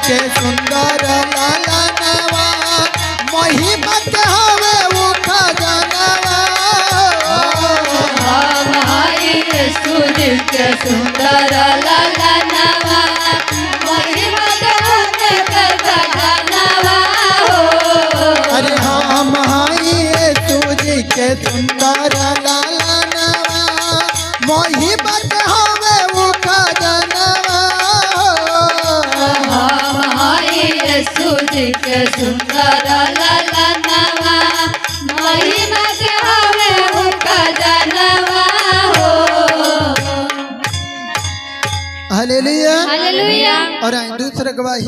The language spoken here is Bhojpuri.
के सुंदर लालनवा महिमा के हवे उठा जानवा यीशु जी के सुंदर लालनवा महिमा के हवे जानवा अरे हम यीशु जी के सुंदर लालनवा महिमा के हवे उठा जानवा यीशु जी के सुंदर लालनवा महिमा के हवे उनका जानवा हो। Hallelujah hallelujah. और दूसरा गवाही